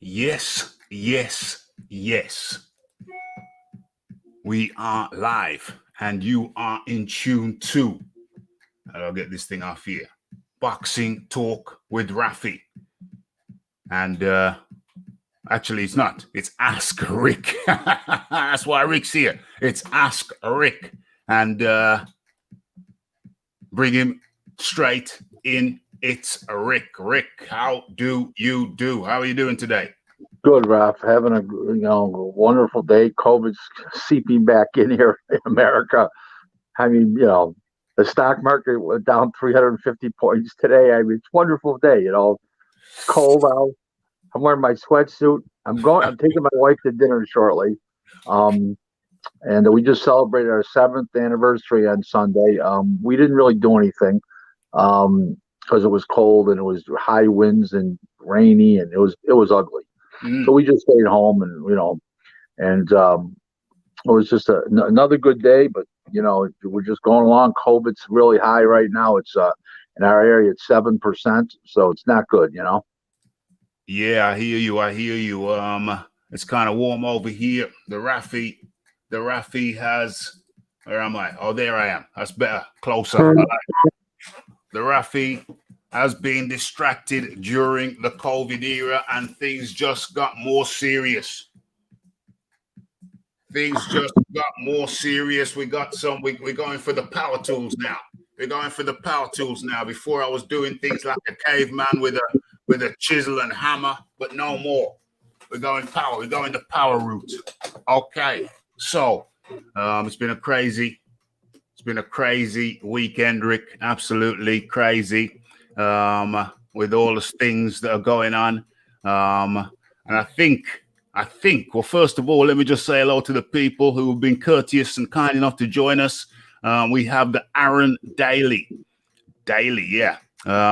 Yes, yes, yes. We are live and you are in tune to, I'll get this thing off here, Boxing Talk with Rafi. And actually it's not, it's Ask Rick. That's why Rick's here. It's Ask Rick. And bring him straight in. It's Rick. Rick, how do you do? How are you doing today? Good, Ralph. Having a wonderful day. COVID's seeping back in here in America. I mean, the stock market went down 350 points today. I mean, it's a wonderful day. It's cold out. I'm wearing my sweatsuit. I'm taking my wife to dinner shortly. And we just celebrated our 7th anniversary on Sunday. We didn't really do anything because it was cold and it was high winds and rainy and it was ugly. So we just stayed home and it was just another good day, but we're just going along. COVID's really high right now. It's in our area, it's 7%. So it's not good, Yeah, I hear you. It's kind of warm over here. The Rafi has, where am I? Oh, there I am. That's better. Closer. The Rafi has been distracted during the COVID era and things just got more serious. We're going for the power tools now. Before I was doing things like a caveman with a chisel and hammer, but no more. We're going power. We're going the power route. Okay. So it's been a crazy weekend, Rick. Absolutely crazy. With all the things that are going on. And I think, well, first of all, let me just say hello to the people who have been courteous and kind enough to join us. We have the Arum Daily, yeah.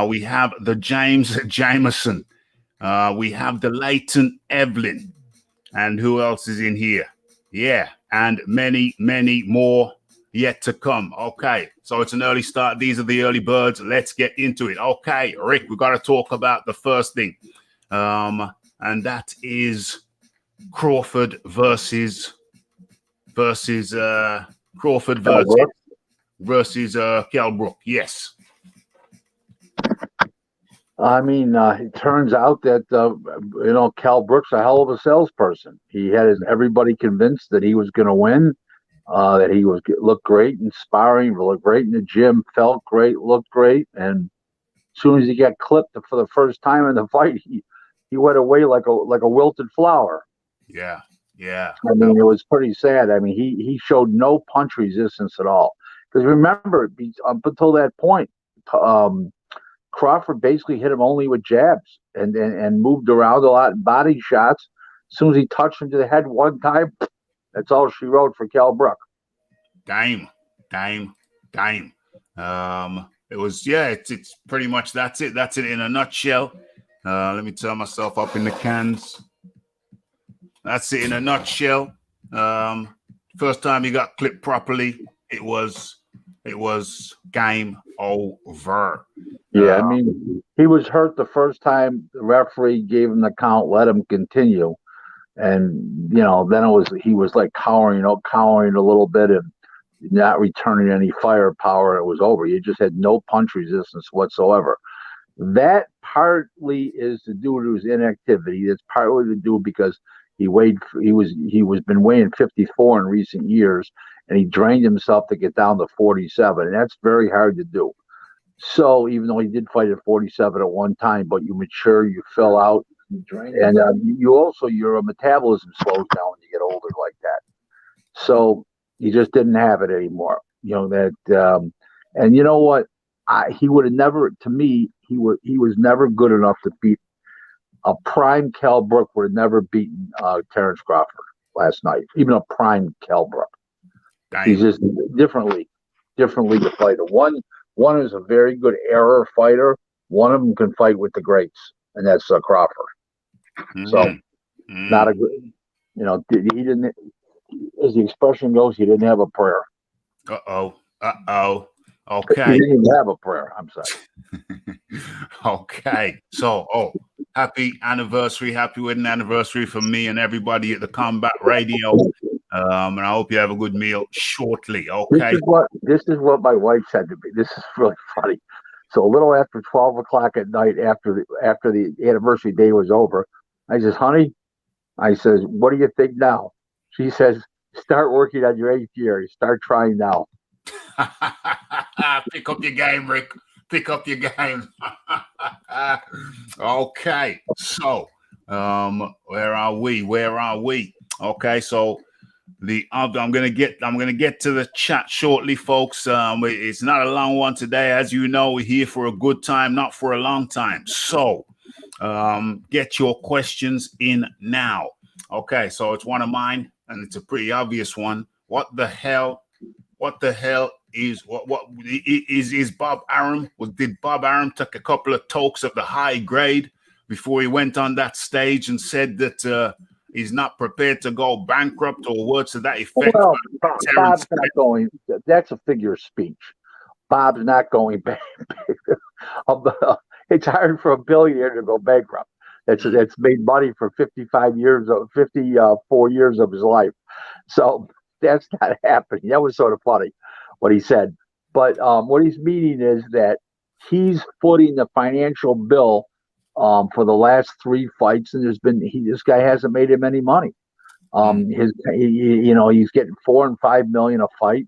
We have the James Jameson. We have the Leighton Evelyn. And who else is in here? Yeah, and many, many more yet to come. Okay, so it's an early start. These are the early birds. Let's get into it. Okay, Rick, we got to talk about the first thing. And that is Crawford versus Kell Brook. Yes. I mean, it turns out that Kell Brook's a hell of a salesperson. He had everybody convinced that he was going to win, that he looked great in sparring, looked great in the gym, felt great, looked great, and as soon as he got clipped for the first time in the fight, he went away like a wilted flower. Yeah. I mean, it was pretty sad. I mean, he showed no punch resistance at all. Because remember, up until that point, Crawford basically hit him only with jabs and moved around a lot, body shots. As soon as he touched him to the head one time, that's all she wrote for Kell Brook. Dime. It was, it's pretty much, that's it in a nutshell. Let me turn myself up in the cans. That's it in a nutshell. First time he got clipped properly, it was game over. Yeah, I mean, he was hurt the first time. The referee gave him the count, let him continue, and then he was like cowering a little bit and not returning any firepower. It was over. He just had no punch resistance whatsoever. That partly is to do with his inactivity. It's partly to do because he was been weighing 54 in recent years, and he drained himself to get down to 47, and that's very hard to do. So even though he did fight at 47 at one time, but you mature, you fill out, and your metabolism slows down when you get older like that. So he just didn't have it anymore. And you know what? He would have never. To me, he was never good enough to beat a prime Kell Brook. Would have never beaten Terrence Crawford last night. Even a prime Kell Brook. He's just different league of fighter. One is a very good error fighter. One of them can fight with the greats, and that's Crawford. So, not a good. He didn't. As the expression goes, he didn't have a prayer. Okay. He didn't even have a prayer. I'm sorry. Okay. So, happy anniversary, happy wedding anniversary from me and everybody at the Combat Radio. And I hope you have a good meal shortly. Okay. This is what my wife said to me. This is really funny. So a little after 12 o'clock at night, after the anniversary day was over, I says, honey, I says, what do you think now? She says, start working on your 8th year. Start trying now. Pick up your game, Rick. Pick up your game. Okay. So, where are we? Okay. So I'm gonna get to the chat shortly, folks. It's not a long one today. As you know, we're here for a good time, not for a long time. So, get your questions in now. Okay. So it's one of mine, and it's a pretty obvious one. What the hell is Bob Arum? Did Bob Arum take a couple of talks of the high grade before he went on that stage and said that he's not prepared to go bankrupt or words to that effect? Well, Bob's not going. That's a figure of speech. Bob's not going bankrupt. It's hard for a billionaire to go bankrupt. That's made money for 54 years of his life. So that's not happening. That was sort of funny what he said. But what he's meaning is that he's footing the financial bill for the last 3 fights, and this guy hasn't made him any money. He's getting $4 and $5 million a fight.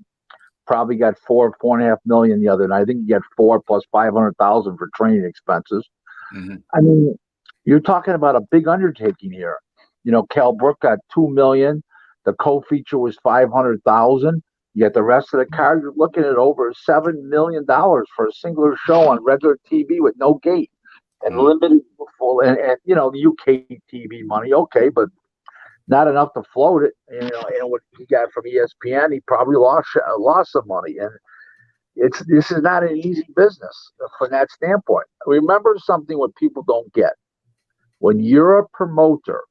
Probably got $4.5 million the other night. I think he got 4 plus 500,000 for training expenses. Mm-hmm. I mean, you're talking about a big undertaking here. Cal Brook got $2 million. The co-feature was 500,000. You get the rest of the card. You're looking at over $7 million for a singular show on regular TV with no gate and limited full and the UK TV money. Okay, but not enough to float it. And what he got from ESPN, he probably lost some money. And this is not an easy business from that standpoint. Remember something what people don't get. When you're a promoter,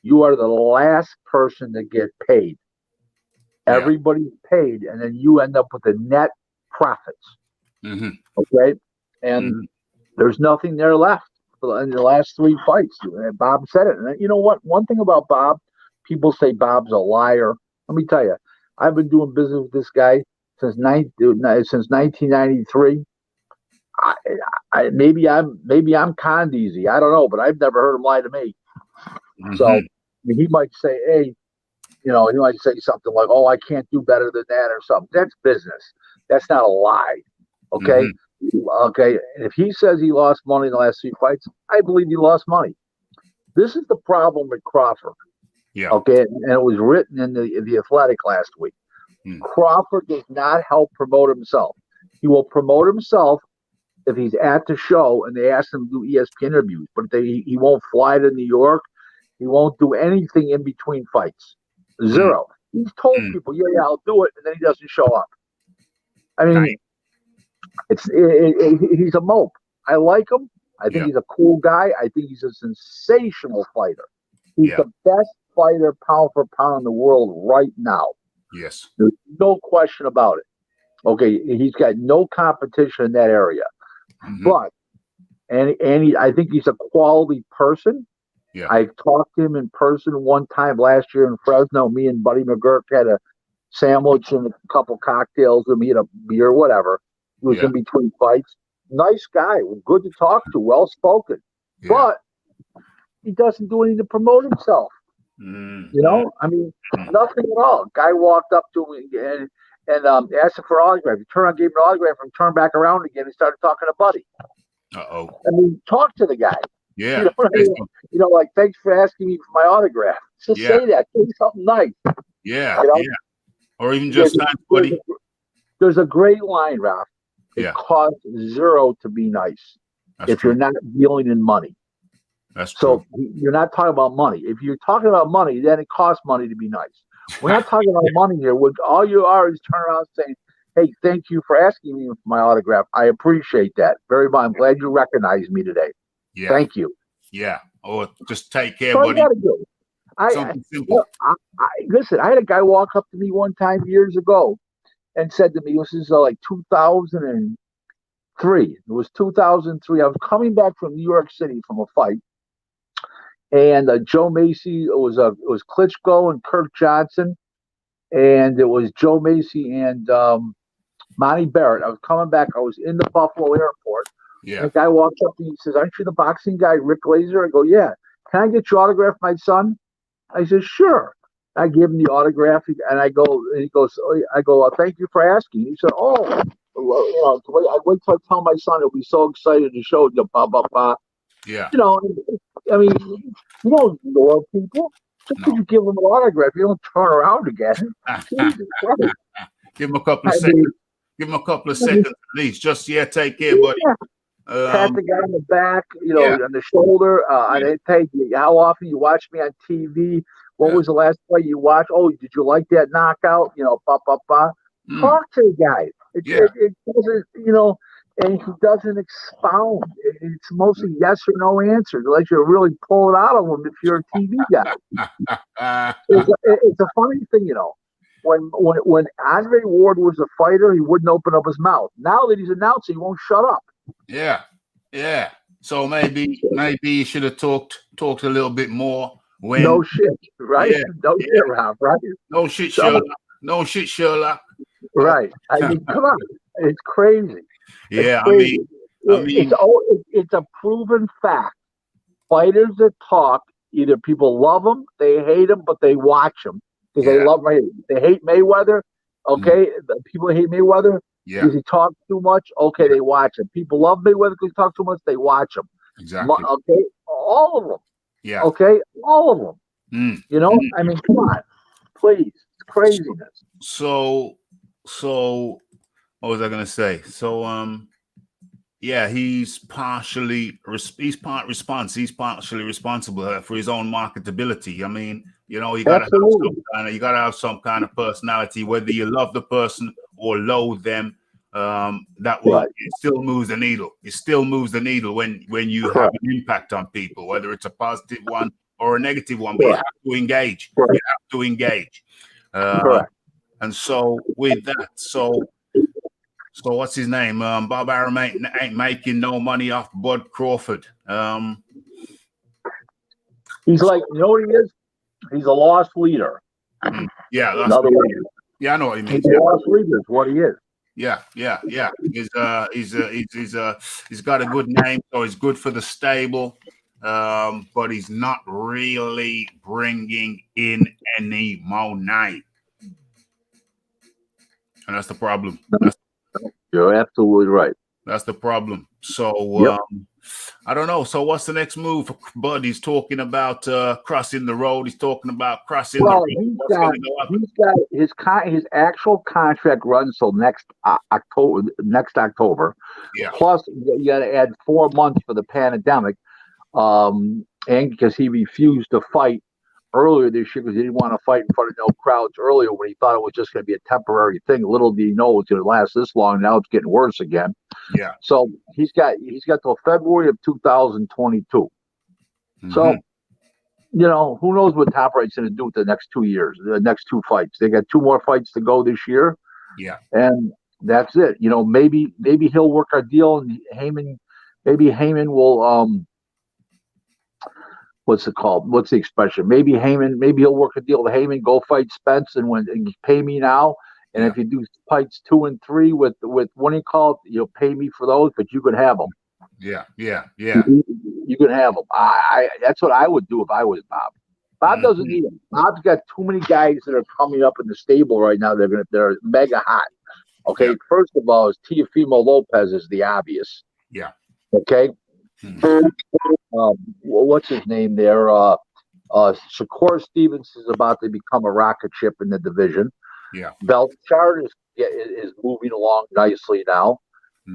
you are the last person to get paid. Yeah. Everybody's paid, and then you end up with the net profits. Mm-hmm. Okay? And there's nothing there left in the last 3 fights. And Bob said it. And you know what? One thing about Bob, people say Bob's a liar. Let me tell you, I've been doing business with this guy since 1993. Maybe I'm conned easy. I don't know, but I've never heard him lie to me. Mm-hmm. So he might say, hey, he might say something like, oh, I can't do better than that or something. That's business. That's not a lie. Okay? Mm-hmm. Okay. And if he says he lost money in the last 3 fights, I believe he lost money. This is the problem with Crawford. Yeah. Okay. And it was written in the Athletic last week. Crawford does not help promote himself. He will promote himself if he's at the show and they ask him to do ESPN interviews, but he won't fly to New York. He won't do anything in between fights. Zero. He's told people, yeah, I'll do it, and then he doesn't show up. I mean, he's a mope. I like him. I think he's a cool guy. I think he's a sensational fighter. He's the best fighter pound for pound in the world right now. Yes. There's no question about it. Okay, he's got no competition in that area. Mm-hmm. But I think he's a quality person. Yeah. I talked to him in person one time last year in Fresno. Me and Buddy McGurk had a sandwich and a couple cocktails with me and a beer, whatever. He was in between fights. Nice guy, good to talk to, well spoken. Yeah. But he doesn't do anything to promote himself. I mean, nothing at all. Guy walked up to me and asked him for an autograph. He turned around, gave him an autograph, and turned back around again and started talking to Buddy. Uh-oh. I mean, talk to the guy. Yeah. Like, thanks for asking me for my autograph. Just say that. Say something nice. Yeah. Yeah. Or even just thanks, Buddy. There's a great line, Ralph. It costs zero to be nice. That's you're not dealing in money. That's true. So you're not talking about money. If you're talking about money, then it costs money to be nice. We're not talking about money here. All you are is turn around saying, hey, thank you for asking me for my autograph. I appreciate that very much. I'm glad you recognized me today. Yeah. Thank you. Yeah. Or just take care, buddy. Something simple. Listen, I had a guy walk up to me one time years ago and said to me, this is like 2003. It was 2003. I was coming back from New York City from a fight. and Joe Macy. It was Klitschko and Kirk Johnson, and it was Joe Macy and Monty Barrett. I was coming back. I was in the Buffalo airport. Yeah. And the guy walks up to me. He says, "Aren't you the boxing guy, Rick Glazer?" I go, "Yeah." "Can I get your autograph, my son?" I said, "Sure." I give him the autograph, and I go, and he goes, "Thank you for asking." He said, "Oh, well, I wait till I tell my son. He'll be so excited to show it." Blah blah blah. Yeah. I mean, you don't ignore people. Just because you give them an autograph, you don't turn around again. Jesus Christ. Give him a couple of seconds. Give him a couple of seconds at least. Just take care, buddy. Pat the guy on the back, on the shoulder. I didn't take you. How often you watch me on TV? What was the last fight you watched? Oh, did you like that knockout? Talk to the guy. It doesn't, and he doesn't expound. It's mostly yes or no answers, unless you really pull it out of him if you're a TV guy. It's a funny thing, When Andre Ward was a fighter, he wouldn't open up his mouth. Now that he's announcing, he won't shut up. Yeah. So maybe you should have talked a little bit more. No shit, right? Shit, Rob, right? No shit, Sherlock. No shit, Sherlock. Right. I mean, come on. It's crazy. Yeah, it's crazy. It's a proven fact. Fighters that talk, either people love them, they hate them, but they watch them because they love him. They hate Mayweather. Okay, the people hate Mayweather because he talks too much. Okay, they watch him. People love Mayweather because he talks too much. They watch him. Exactly. Okay, all of them. Yeah. Okay, all of them. I mean, come on, please. It's craziness. So what was I gonna say? So he's partially he's partially responsible for his own marketability. I mean, you gotta have some kind of personality, whether you love the person or loathe them. It still moves the needle. It still moves the needle when you have an impact on people, whether it's a positive one or a negative one. But you have to engage. You have to engage. And so with that, so what's his name? Bob Arum ain't making no money off Bud Crawford. He's like, you know what he is? He's a lost leader. Yeah, I know what he means. He's a lost leader is what he is. Yeah. He's got a good name, so he's good for the stable. But he's not really bringing in any money. And that's the problem. You're absolutely right. That's the problem. So I don't know. So what's the next move? Bud, he's talking about crossing the road. He's talking about crossing the road. He's got his actual contract runs till next October. Yeah. Plus, you got to add 4 months for the pandemic, and because he refused to fight earlier this year because he didn't want to fight in front of no crowds earlier when he thought it was just going to be a temporary thing. Little did he know it's going to last this long. Now it's getting worse again. Yeah. So he's got till February of 2022. Mm-hmm. So, who knows what Top Rank's going to do with the next 2 years, the next 2 fights. They got 2 more fights to go this year. Yeah. And that's it. Maybe he'll work a deal and Heyman will what's it called? What's the expression? Maybe he'll work a deal with Heyman, go fight Spence, and pay me now. And if you do fights 2 and 3 with what do you call it? You'll pay me for those, but you can have them. Yeah. You can have them. That's what I would do if I was Bob. Bob doesn't need them. Bob's got too many guys that are coming up in the stable right now. They're mega hot. Okay. First of all, is Teofimo Lopez is the obvious. Yeah. Okay. What's his name there? Shakur Stevens is about to become a rocket ship in the division. Yeah. Belchard is moving along nicely now.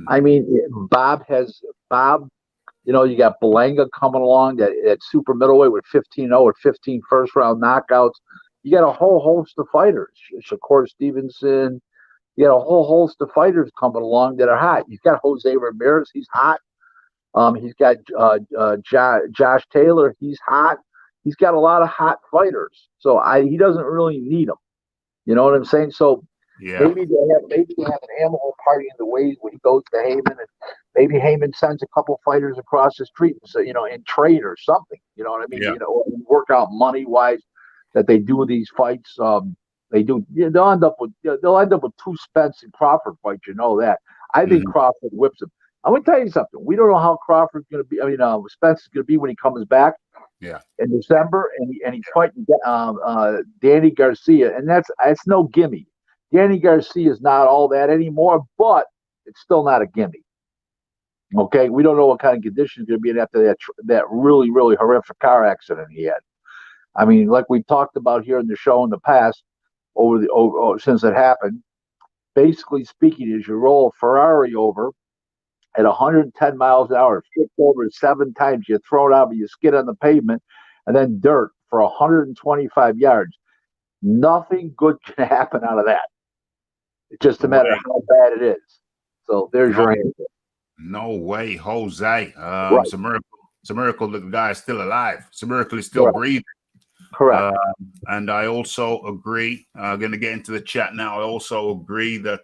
I mean, Bob, you got Belenga coming along at super middleweight with 15-0 or 15 first-round knockouts. You got a whole host of fighters. Shakur Stevenson. You got a whole host of fighters coming along that are hot. You've got Jose Ramirez. He's hot. He's got Josh Taylor. He's hot. He's got a lot of hot fighters. So he doesn't really need them. You know what I'm saying? So maybe they have an animal party in the ways when he goes to Heyman, and maybe Heyman sends a couple fighters across the street, so in trade or something. You know what I mean? Yeah. You know, work out money wise that they do these fights. They do. Yeah, they'll end up with two Spence and Crawford fights. You know that. I think Mhm. Crawford whips him. I'm gonna tell you something. We don't know how Crawford's gonna be. I mean, Spence is gonna be when he comes back Yeah. in December, and he's fighting Danny Garcia, and that's no gimme. Danny Garcia is not all that anymore, but it's still not a gimme. Okay, we don't know what kind of conditions going to be after that really horrific car accident he had. I mean, like we talked about here in the show in the past, since it happened. Basically speaking, is you roll a Ferrari over at 110 miles an hour, flip over 7 times, you throw it out, but you skid on the pavement, and then dirt for 125 yards. Nothing good can happen out of that. It's just a matter of how bad it is. So there's your answer. No way, Jose. Right. It's a miracle. It's a miracle that the guy is still alive. It's a miracle he's still Correct. breathing. Correct. And I also agree. I'm going to get into the chat now. I also agree that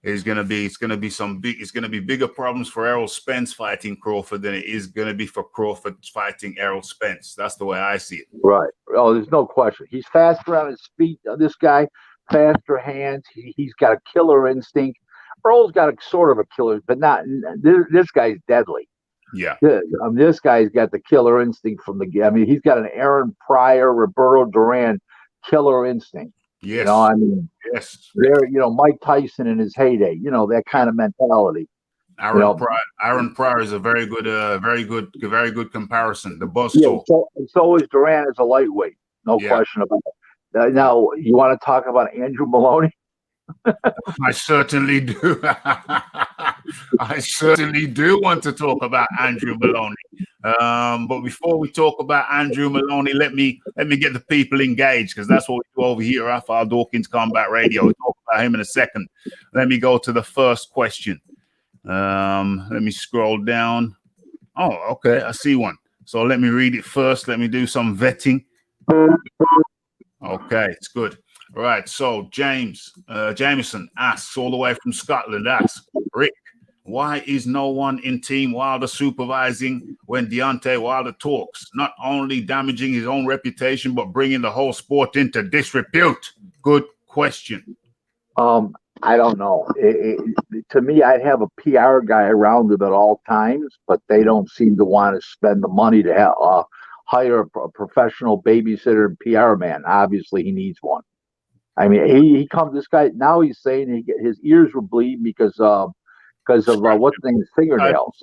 it's going to be bigger problems for Errol Spence fighting Crawford than it is going to be for Crawford fighting Errol Spence. That's the way I see it. Right. Oh, there's no question. He's faster on his feet. This guy, faster hands. He's got a killer instinct. Earl's got a sort of a killer, but not. This guy's deadly. Yeah. This guy's got the killer instinct from the. I mean, he's got an Aaron Pryor, Roberto Duran killer instinct. Yes. You know, I mean, yes. They're, Mike Tyson in his heyday. That kind of mentality. Aaron Pryor is a very good comparison. The buzz talk. So is Duran as a lightweight. No question about it. Now, you want to talk about Andrew Maloney? I certainly do. I certainly do want to talk about Andrew Maloney. But before we talk about Andrew Maloney, let me get the people engaged, because that's what we do over here at Rafael Dawkins Combat Radio. We'll talk about him in a second. Let me go to the first question. Let me scroll down. Oh, okay, I see one. So let me read it first. Let me do some vetting. Okay, it's good. All right, so Jameson asks, all the way from Scotland, asks, Rick, why is no one in Team Wilder supervising when Deontay Wilder talks, not only damaging his own reputation, but bringing the whole sport into disrepute? Good question. I don't know. To me, I'd have a PR guy around him at all times, but they don't seem to want to spend the money to hire a professional babysitter and PR man. Obviously, he needs one. I mean, he comes. This guy now he's saying his ears were bleeding because of what's the name? His fingernails.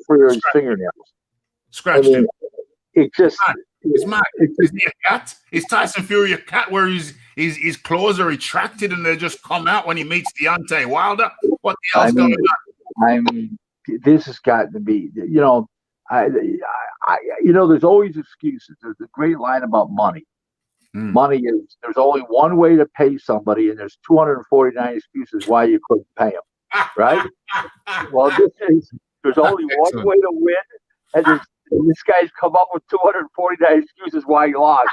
For his fingernails. Scratched him. It just. It's mad. Is he a cat? Is Tyson Fury a cat where his claws are retracted and they just come out when he meets Deontay Wilder? What the hell's going on? I mean, this has got to be. There's always excuses. There's a great line about money. Money is, there's only one way to pay somebody, and there's 249 excuses why you couldn't pay them, right? Well, there's only one way to win, and this guy's come up with 249 excuses why he lost.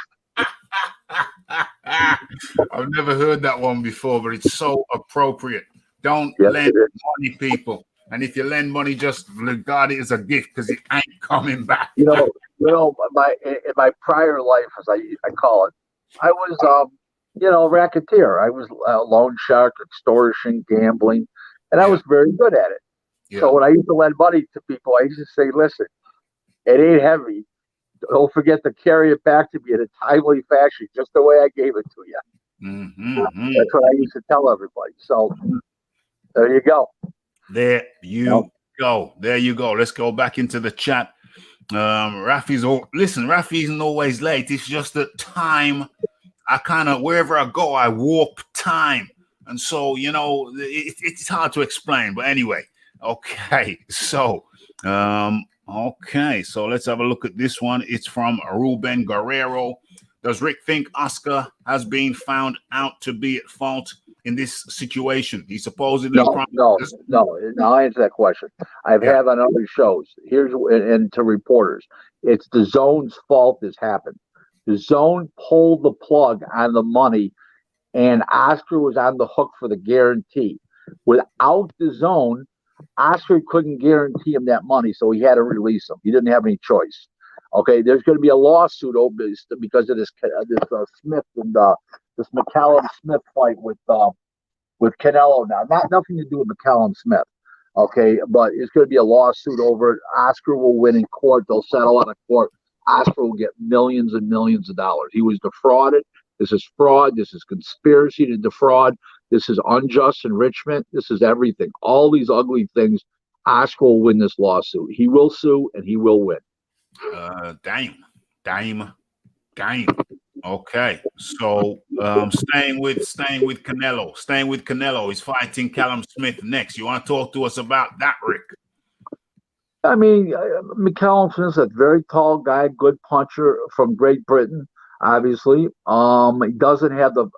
I've never heard that one before, but it's so appropriate. Don't lend money, people. And if you lend money, just regard it as a gift, because it ain't coming back. In my prior life, as I call it, I was, racketeer. I was loan shark, extortion, gambling, and I was very good at it. Yeah. So when I used to lend money to people, I used to say, listen, it ain't heavy. Don't forget to carry it back to me in a timely fashion, just the way I gave it to you. That's what I used to tell everybody. So there you go. There you go. Let's go back into the chat. Rafi isn't always late. It's just that time, I kind of, wherever I go, I warp time. And so, it's hard to explain. But anyway, okay. So, so let's have a look at this one. It's from Ruben Guerrero. Does Rick think Oscar has been found out to be at fault in this situation? He supposedly No. I'll answer that question. I've had on other shows. And to reporters, it's the Zone's fault this happened. The Zone pulled the plug on the money, and Oscar was on the hook for the guarantee. Without the Zone, Oscar couldn't guarantee him that money, so he had to release him. He didn't have any choice. Okay, there's going to be a lawsuit over because of this Smith and this McCallum Smith fight with Canelo now. Nothing to do with McCallum Smith. Okay, but it's going to be a lawsuit over it. Oscar will win in court. They'll settle out of court. Oscar will get millions and millions of dollars. He was defrauded. This is fraud. This is conspiracy to defraud. This is unjust enrichment. This is everything. All these ugly things. Oscar will win this lawsuit. He will sue and he will win. Damn. Okay, so staying with Canelo, he's fighting Callum Smith next. You want to talk to us about that, Rick? I mean, McCallum Smith's a very tall guy, good puncher from Great Britain. Obviously, he doesn't have the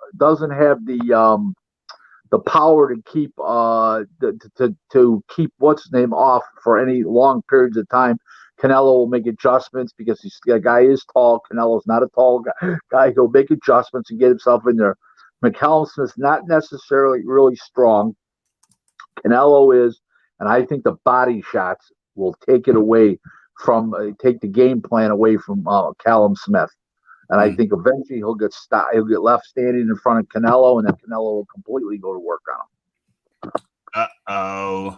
power to keep to keep what's his name off for any long periods of time. Canelo will make adjustments because the guy is tall. Canelo's not a tall guy. He'll make adjustments and get himself in there. McCallum Smith's not necessarily really strong. Canelo is, and I think the body shots will take it away from take the game plan away from Callum Smith. And I think eventually he'll get stopped. He'll get left standing in front of Canelo, and then Canelo will completely go to work on him. Uh-oh.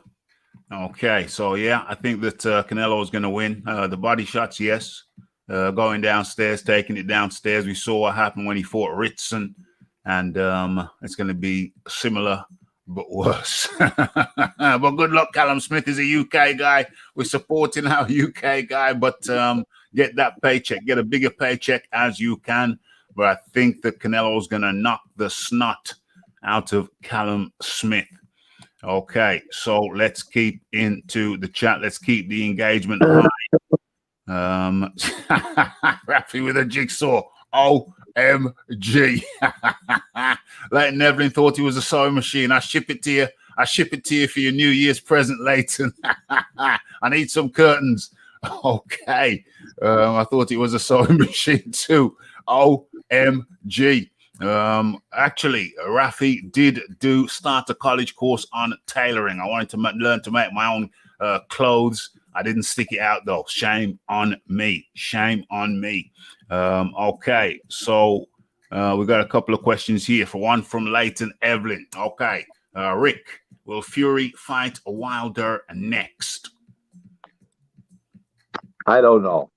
Okay, so yeah, I think that Canelo is going to win. The body shots, yes. Going downstairs, taking it downstairs. We saw what happened when he fought Ritson, and it's going to be similar but worse. But good luck, Callum Smith is a UK guy. We're supporting our UK guy, but get that paycheck, get a bigger paycheck as you can. But I think that Canelo is going to knock the snot out of Callum Smith. Okay, so let's keep into the chat. Let's keep the engagement high. Rafi with a jigsaw. OMG. Leighton Evelyn thought he was a sewing machine. I ship it to you. I ship it to you for your New Year's present, Leighton. I need some curtains. Okay. I thought it was a sewing machine too. OMG. Actually, Rafi did start a college course on tailoring. I wanted to learn to make my own clothes. I didn't stick it out though. Shame on me. Okay, so we got a couple of questions here. For one from Leighton Evelyn. Okay, Rick, will Fury fight Wilder next? I don't know.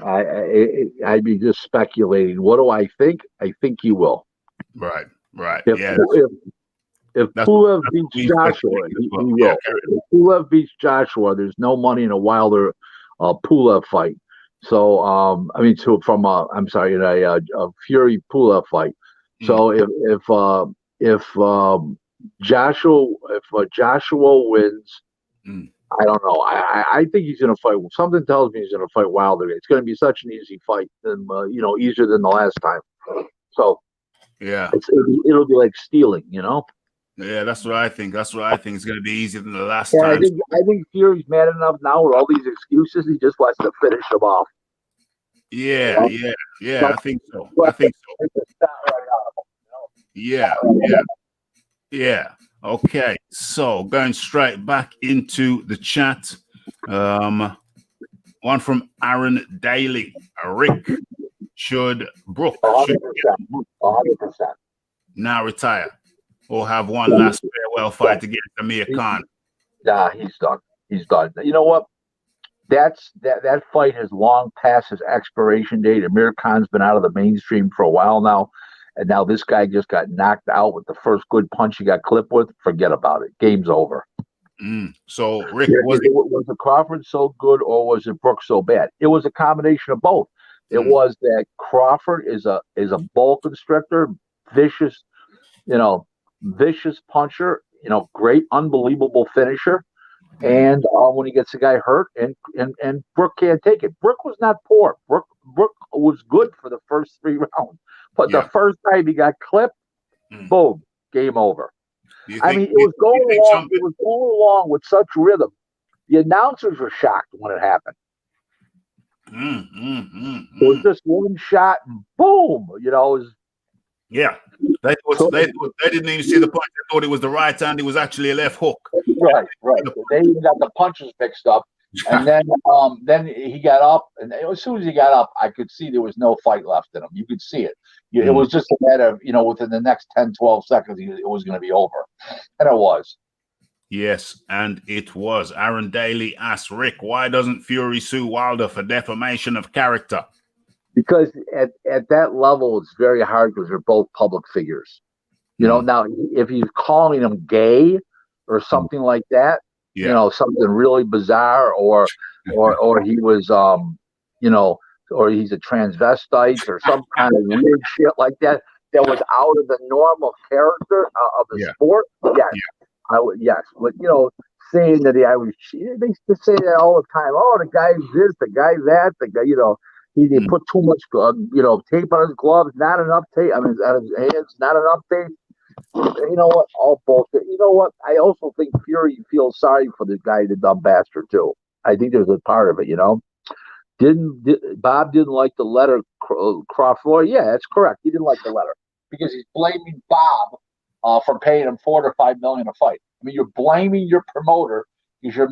I'd be just speculating. What do I think? I think he will. Right. If Pulev beats Joshua, he will. Yeah, if Pulev beats Joshua, there's no money in a Wilder Pulev fight. So a Fury Pulev fight. So if Joshua wins. I don't know. I think he's going to fight. Something tells me he's going to fight Wilder. It's going to be such an easy fight, easier than the last time. So, yeah, it'll be like stealing, Yeah, that's what I think. It's going to be easier than the last time. I think Fury's mad enough now with all these excuses. He just wants to finish them off. Yeah. I think so. Yeah. Okay, so going straight back into the chat. One from Aaron Daly. Rick, should Brook 100%. Now retire or have one last farewell fight against Amir Khan? Nah, he's done. He's done. You know what? That fight has long passed his expiration date. Amir Khan's been out of the mainstream for a while now. And now this guy just got knocked out with the first good punch he got clipped with. Forget about it. Game's over. So, Rick, was the Crawford so good or was it Brook so bad? It was a combination of both. It was that Crawford is a bull constrictor, vicious puncher, great, unbelievable finisher. And when he gets a guy hurt, and Brook can't take it. Brook was not poor. Brook was good for the first 3 rounds. But the first time he got clipped, boom, game over. It was going along with such rhythm. The announcers were shocked when it happened. It was just one shot and boom, it was. Yeah, they didn't even see the punch. They thought it was the right hand. It was actually a left hook. Right. They even got the punches mixed up. And then he got up, and as soon as he got up, I could see there was no fight left in him. You could see it. It was just a matter of, within the next 10, 12 seconds, it was going to be over. And it was. Yes, and it was. Aaron Daly asked Rick, why doesn't Fury sue Wilder for defamation of character? Because at that level, it's very hard because they're both public figures. Now, if he's calling him gay or something like that, something really bizarre, or he was, or he's a transvestite or some kind of weird shit like that was out of the normal character of the sport. Yes, I would. Yes, but saying that they say that all the time. Oh, the guy's this, the guy's that, the guy, he put too much, tape on his gloves, not enough tape. I mean, on his hands, not enough tape. You know what? All bullshit. You know what? I also think Fury feels sorry for the guy, the dumb bastard, too. I think there's a part of it, Bob didn't like the letter, Crawford? Yeah, that's correct. He didn't like the letter because he's blaming Bob for paying him $4 to $5 million a fight. I mean, you're blaming your promoter because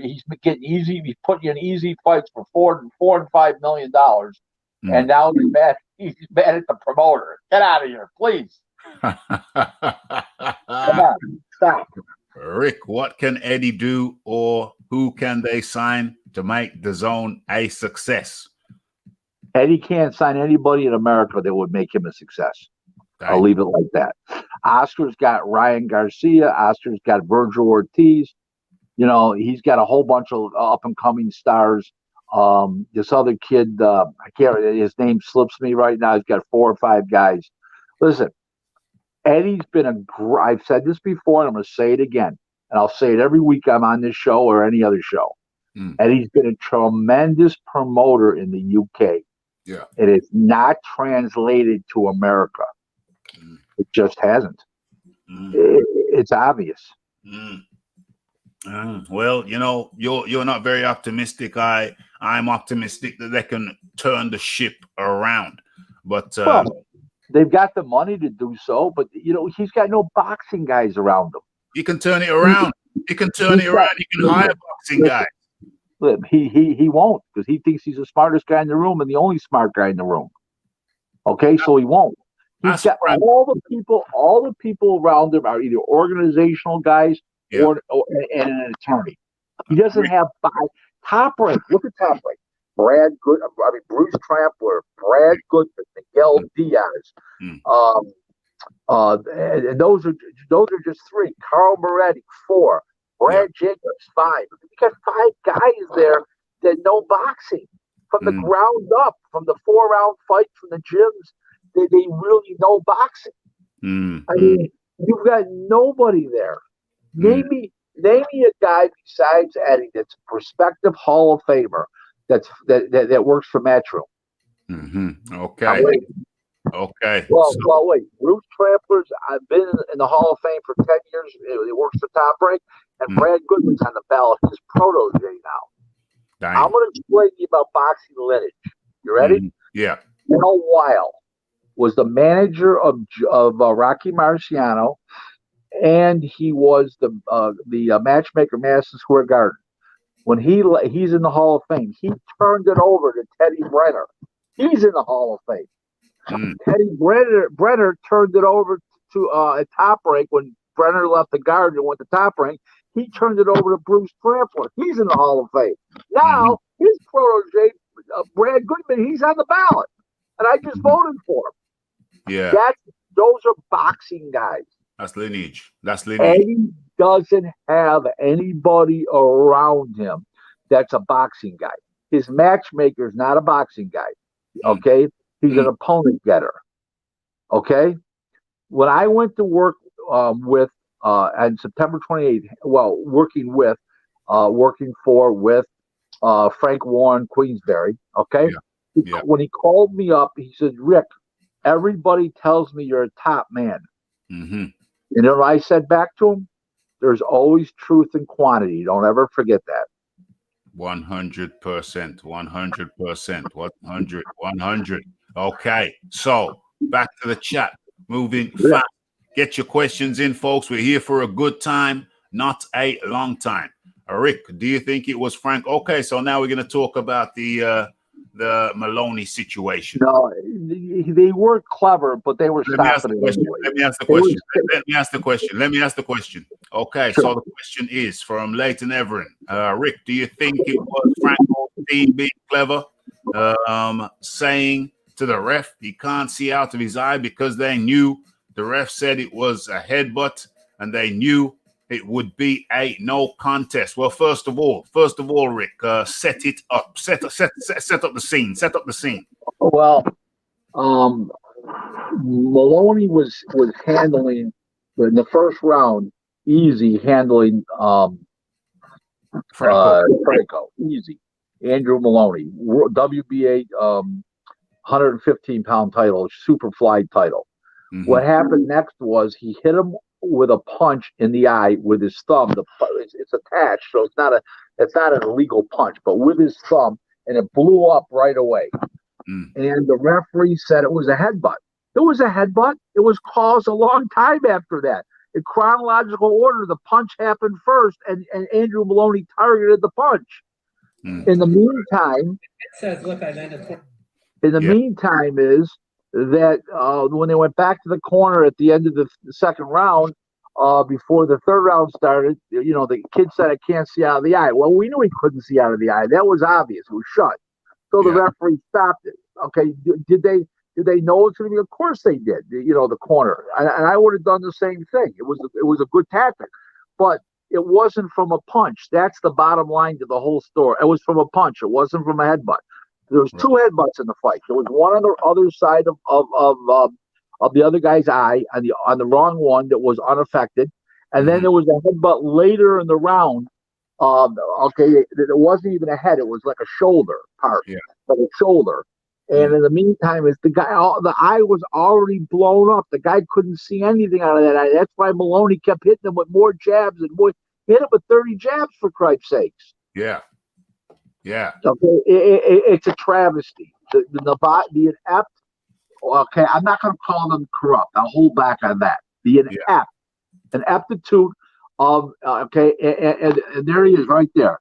he's getting easy. He's putting you in easy fights for $4 and $5 million, and now he's mad. He's mad at the promoter. Get out of here, please. Come on, stop. Rick, what can Eddie do, or who can they sign to make the zone a success? Eddie can't sign anybody in America that would make him a success. I'll leave it like that. Oscar's got Ryan Garcia. Oscar's got Virgil Ortiz. He's got a whole bunch of up-and-coming stars. This other kid, I can't. His name slips me right now. He's got 4 or 5 guys. Listen, Eddie's been I've said this before, and I'm going to say it again, and I'll say it every week I'm on this show or any other show. Eddie's been a tremendous promoter in the UK. Yeah, it is not translated to America. It just hasn't. It's obvious. Well, you're not very optimistic. I'm optimistic that they can turn the ship around, but they've got the money to do so. But he's got no boxing guys around him. He can turn it around. He can turn it around. He can hire boxing guys. He won't, because he thinks he's the smartest guy in the room and the only smart guy in the room. Okay, so he won't. He's got all the people around him are either organizational guys or and an attorney. He doesn't have Top Rank. Look at Top Rank. Bruce Trampler, Brad Goodman, Miguel Diaz. And those are just 3. Carl Moretti, 4. Brad Jacobs, 5. You got 5 guys there that know boxing from the ground up, from the 4-round fights, from the gyms. They really know boxing. I mean, you've got nobody there. Name me a guy besides Eddie that's a prospective Hall of Famer that works for Matchroom. Okay. Okay. Well, wait. Bruce Trampler's been in the Hall of Fame for 10 years. He works for Top Rank, and Brad Goodman's on the ballot. His protege now. Dang. I'm going to explain to you about boxing lineage. You ready? Yeah. Mel Weil was the manager of Rocky Marciano, and he was the matchmaker Madison Square Garden. When he's in the Hall of Fame, he turned it over to Teddy Brenner. He's in the Hall of Fame. Teddy Brenner turned it over to Top Rank when Brenner left the Garden and went to Top Rank. He turned it over to Bruce Trampler. He's in the Hall of Fame. Now, his protege, Brad Goodman, he's on the ballot. And I just voted for him. Yeah. Those are boxing guys. That's lineage. Eddie doesn't have anybody around him that's a boxing guy. His matchmaker is not a boxing guy. Okay? He's an opponent getter. Okay? When I went to work with on September 28th, working with Frank Warren Queensberry, okay? Yeah. When he called me up, he said, Rick, everybody tells me you're a top man. You know what I said back to him? There's always truth in quantity. Don't ever forget that. 100%. 100. Okay. So back to the chat. Moving fast. Get your questions in, folks. We're here for a good time, not a long time. Rick, do you think it was Frank? Okay, so now we're going to talk about the Maloney situation. No, they were clever, but they were stopping it anyway. Let me ask the question. Okay, Sure. so the question is from Leighton Everin. Rick, do you think it was Franco's team being clever, saying to the ref he can't see out of his eye because they knew the ref said it was a headbutt and they knew it would be a no contest? Well, first of all, Rick, set it up. Set up the scene. Set up the scene. Well, Maloney was handling in the first round easy, handling Franco easy. Andrew Maloney, WBA 115-pound title, super fly title. Mm-hmm. What happened next was he hit him with a punch in the eye with his thumb. It's attached, so it's not an illegal punch, but with his thumb, and it blew up right away. And the referee said it was a headbutt. It was a headbutt. It was called a long time after that. In chronological order, the punch happened first, and Andrew Maloney targeted the punch. In the meantime, it says, "Look, I landed." In the meantime, is that when they went back to the corner at the end of the second round, before the third round started, the kid said, "I can't see out of the eye." Well, we knew he couldn't see out of the eye. That was obvious. It was shut. So the referee stopped it. Okay, did they know it's going to be? Of course they did. The corner, and I would have done the same thing. It was a good tactic, but it wasn't from a punch. That's the bottom line to the whole story. It was from a punch. It wasn't from a headbutt. There was two headbutts in the fight. There was one on the other side of the other guy's eye, on the wrong one that was unaffected, and then there was a headbutt later in the round. It wasn't even a head; it was like a shoulder part, like a shoulder. And in the meantime, the eye was already blown up. The guy couldn't see anything out of that eye. That's why Maloney kept hitting him with more jabs and more. Hit him with 30 jabs, for Christ's sakes. Yeah. Okay, it's a travesty. The inept. Okay, I'm not going to call them corrupt. I'll hold back on that. The inept, an aptitude of and there he is right there.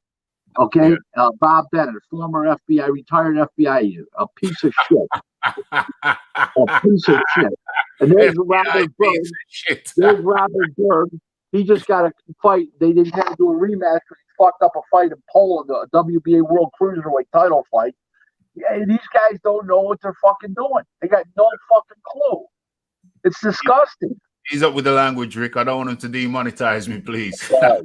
Okay, Bob Bennett, former FBI, retired FBI agent, a piece of shit. A piece of shit. And there's Robert Berg. There's Robert Berg. He just got a fight. They didn't have to do a rematch because he fucked up a fight in Poland, a WBA World Cruiserweight title fight. Yeah, these guys don't know what they're fucking doing. They got no fucking clue. It's disgusting. He's up with the language, Rick. I don't want him to demonetize me, please. Sorry.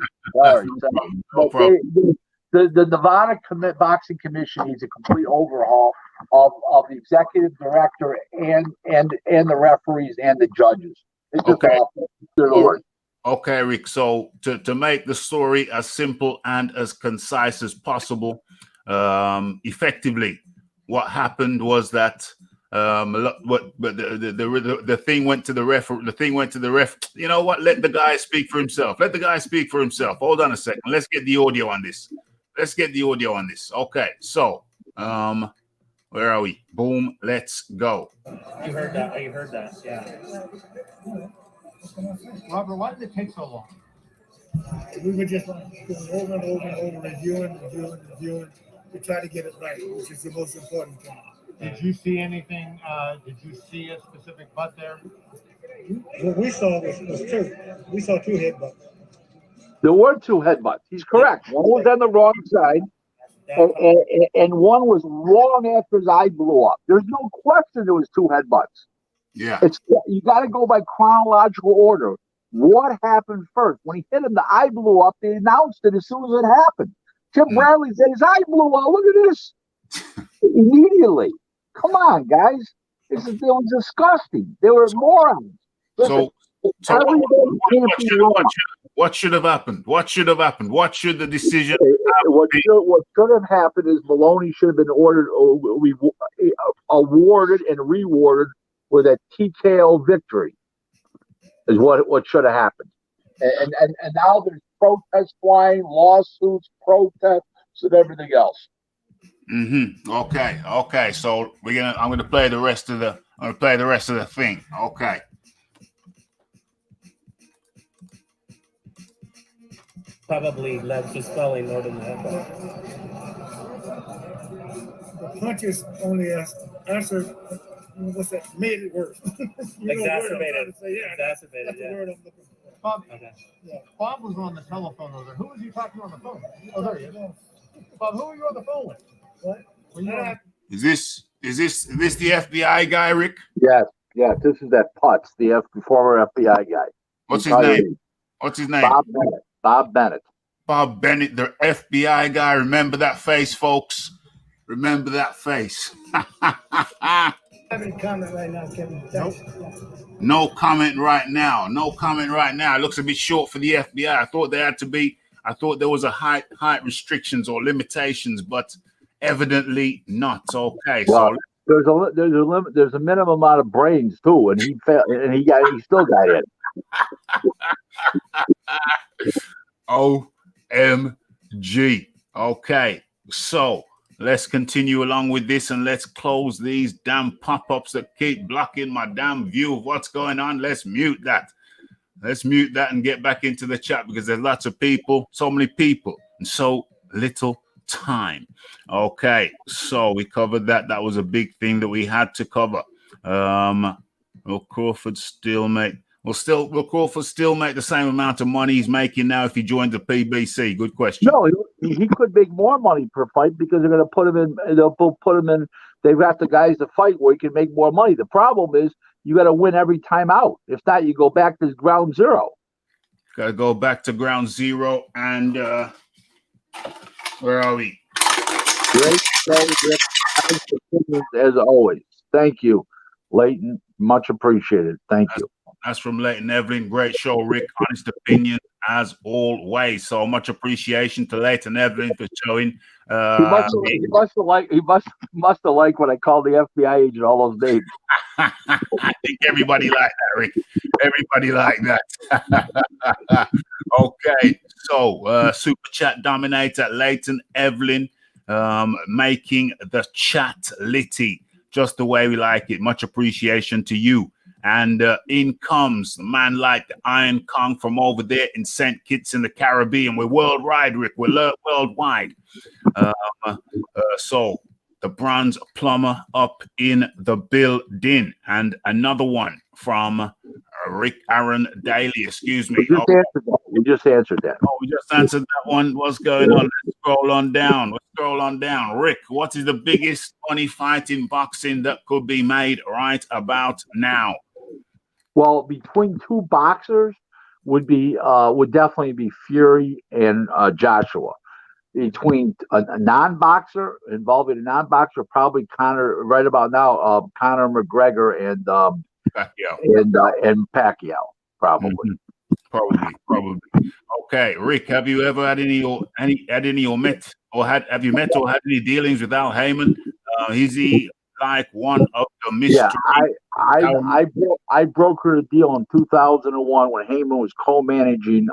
No problem. The Nevada Boxing Commission needs a complete overhaul of the executive director and the referees and the judges. It's just awful. They're the worst. Okay, Rick. So to make the story as simple and as concise as possible, effectively, what happened was that the thing went to the ref. The thing went to the ref. You know what? Let the guy speak for himself. Hold on a second. Let's get the audio on this. Okay, so where are we? Boom, let's go. You heard that, yeah. Robert, why did it take so long? We were just going over and over, reviewing to try to get it right, which is the most important thing. Did you see anything? Did you see a specific butt there? What we saw was two. We saw two headbutts. There were two headbutts. He's correct. One was on the wrong side, and one was long after his eye blew up. There's no question there was two headbutts. Yeah. You got to go by chronological order. What happened first? When he hit him, the eye blew up. They announced it as soon as it happened. Chip Bradley said his eye blew up. Look at this. Immediately. Come on, guys. It was disgusting. They were morons. Listen, what should have happened? What should the decision What should have happened is Maloney should have been awarded and rewarded with a TKO victory. Is what should have happened. And now there's protests flying, lawsuits, protests, and everything else. Okay. So I'm gonna play the rest of the thing. Okay. Probably led to swelling more than the headbutt. The punches only answered, what's that, made it worse. You know what word I'm trying to say? Yeah, Exacerbated, that's the yeah. word I'm looking for. Bob, Okay. Yeah. Bob was on the telephone over there. Who was you talking to on the phone? Oh, there he is. Bob, who were you on the phone with? What? Were you on- Is this the FBI guy, Rick? Yes, yes. This is that Putz, the former FBI guy. What's his Retired. name? What's his name? Bob Bennett. Bob Bennett. Bob Bennett, the FBI guy. Remember that face, folks. Remember that face. I have any comment right now, Kevin. Nope. No comment right now. No comment right now. It looks a bit short for the FBI. I thought there had to be. I thought there was a height restrictions or limitations, but evidently not. Okay, Well, so there's a minimum amount of brains too, and he failed, and he still got in. OMG. Okay, so let's continue along with this and let's close these damn pop-ups that keep blocking my damn view of what's going on. Let's mute that. Let's mute that and get back into the chat because there's lots of people, so many people, and so little time. Okay, so we covered that. That was a big thing that we had to cover. Will Crawford still make the same amount of money he's making now if he joins the PBC? Good question. No, he could make more money per fight because they're going to put him in. They'll put him in. They've got the guys to fight where he can make more money. The problem is you got to win every time out. If not, you go back to ground zero. Got to go back to ground zero. And where are we? Great show, Rick. As always. Thank you, Leighton. Much appreciated. Thank you. That's from Leighton Evelyn. Great show, Rick. Honest opinion as always. So much appreciation to Leighton Evelyn for showing. He must have liked when I called the FBI agent all those names. I think everybody liked that, Rick. Everybody liked that. Okay, so super chat dominator Leighton Evelyn, making the chat litty just the way we like it. Much appreciation to you. And in comes the man like the Iron Kong from over there in St. Kitts in the Caribbean. We're worldwide, Rick. We're worldwide. So the bronze plumber up in the building. And another one from Rick Aaron Daly. Excuse me. We just answered that. Oh, we just answered that one. What's going on? Let's scroll on down. Rick, what is the biggest money fight in boxing that could be made right about now? Well, between two boxers would definitely be Fury and Joshua. Between a non-boxer, involving a non-boxer, probably Conor. Right about now, Conor McGregor and Pacquiao, probably. Mm-hmm. Probably. Okay, Rick, have you ever had any dealings with Al Heyman? Is he like one of the mystery? Yeah, I brokered a deal in 2001 when Heyman was co-managing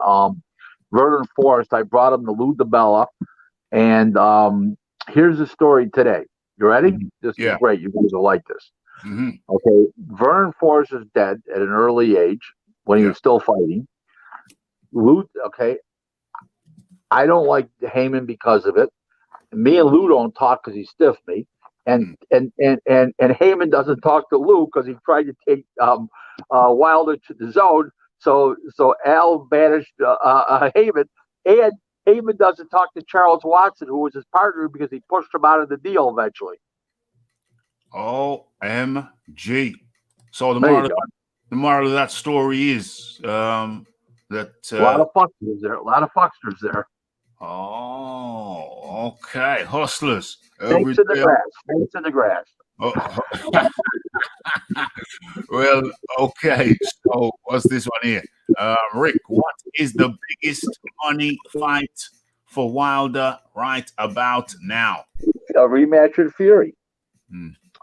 Vernon Forrest. I brought him to Lou DiBella, and here's the story today. You ready? Mm-hmm. This is great. You guys will like this. Mm-hmm. Okay, Vernon Forrest is dead at an early age when he was still fighting. Lou, okay, I don't like Heyman because of it. Me and Lou don't talk because he stiffed me. And Heyman doesn't talk to Lou because he tried to take Wilder to the zone. So Al banished Heyman, and Heyman doesn't talk to Charles Watson, who was his partner, because he pushed him out of the deal eventually. OMG! So the moral of that story is that a lot of fucksters there. Oh, okay, hustlers. Snakes in the grass. Oh. Well, okay. So what's this one here? Rick, what is the biggest money fight for Wilder right about now? A rematch with Fury.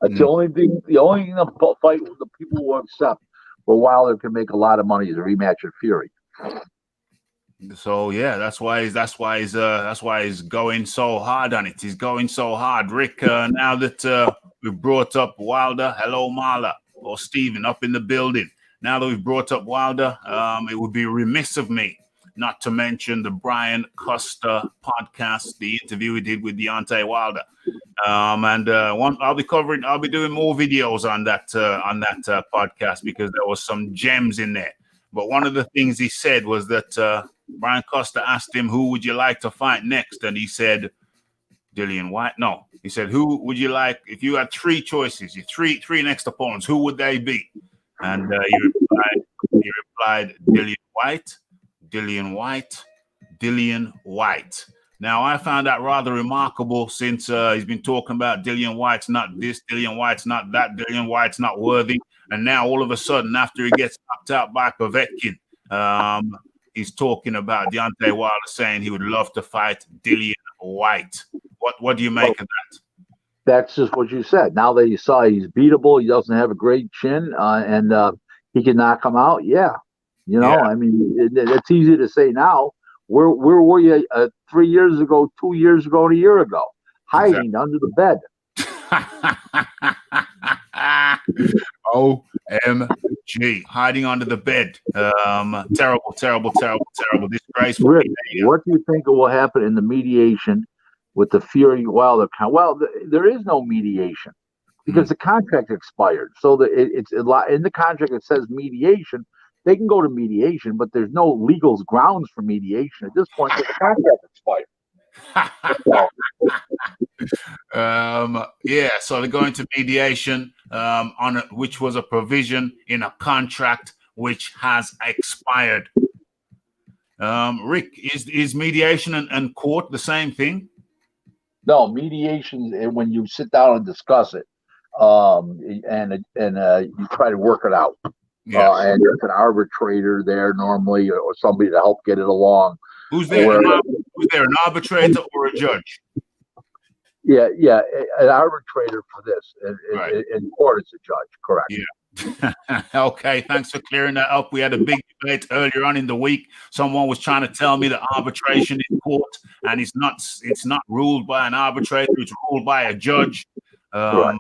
That's the only thing the fight the people will accept where Wilder can make a lot of money is a rematch with Fury. So yeah, that's why he's going so hard on it. He's going so hard, Rick. Now that we've brought up Wilder, hello Marla or Steven up in the building. Now that we've brought up Wilder, it would be remiss of me not to mention the Brian Costa podcast, the interview we did with Deontay Wilder. I'll be doing more videos on that podcast because there was some gems in there. But one of the things he said was that Brian Costa asked him, "Who would you like to fight next?" And he said, Dillian White. No, he said, "Who would you like if you had three choices? Your three next opponents. Who would they be?" And he replied, Dillian White, Dillian White, Dillian White. Now, I found that rather remarkable since he's been talking about Dillian White's not this, Dillian White's not that, Dillian White's not worthy. And now all of a sudden, after he gets knocked out by Povetkin, he's talking about Deontay Wilder saying he would love to fight Dillian White. What do you make of that? That's just what you said. Now that you saw he's beatable, he doesn't have a great chin, and he can knock him out. Yeah, I mean, it's easy to say now. Where were you 3 years ago, 2 years ago, and a year ago? Hiding under the bed. OMG, hiding under the bed. Terrible, disgraceful. Rick, what do you think will happen in the mediation with the Fury Wilder? Well, there is no mediation because the contract expired. So it's a lot in the contract. It says mediation. They can go to mediation, but there's no legal grounds for mediation at this point because the contract expired. So they're going to mediation which was a provision in a contract which has expired. Rick, is mediation and court the same thing? No, mediation when you sit down and discuss it, and you try to work it out. And there's an arbitrator there normally, or somebody to help get it along. Who's there? Who's there? An arbitrator or a judge? Yeah, an arbitrator for this. In court, it's a judge. Correct. Yeah. Okay, thanks for clearing that up. We had a big debate earlier on in the week. Someone was trying to tell me that arbitration in court, and it's not ruled by an arbitrator, it's ruled by a judge. Right.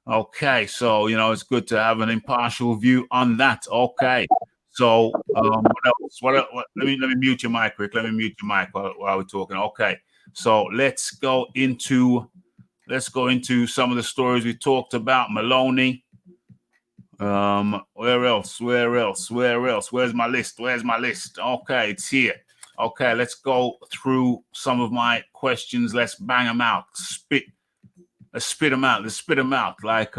Okay, so it's good to have an impartial view on that. Okay, so what else? What let me mute your mic, Rick. Let me mute your mic while we're talking. Okay, so let's go into some of the stories we talked about. Maloney. Where else? Where's my list? Okay, it's here. Okay, let's go through some of my questions. Let's bang them out. Let's spit them out like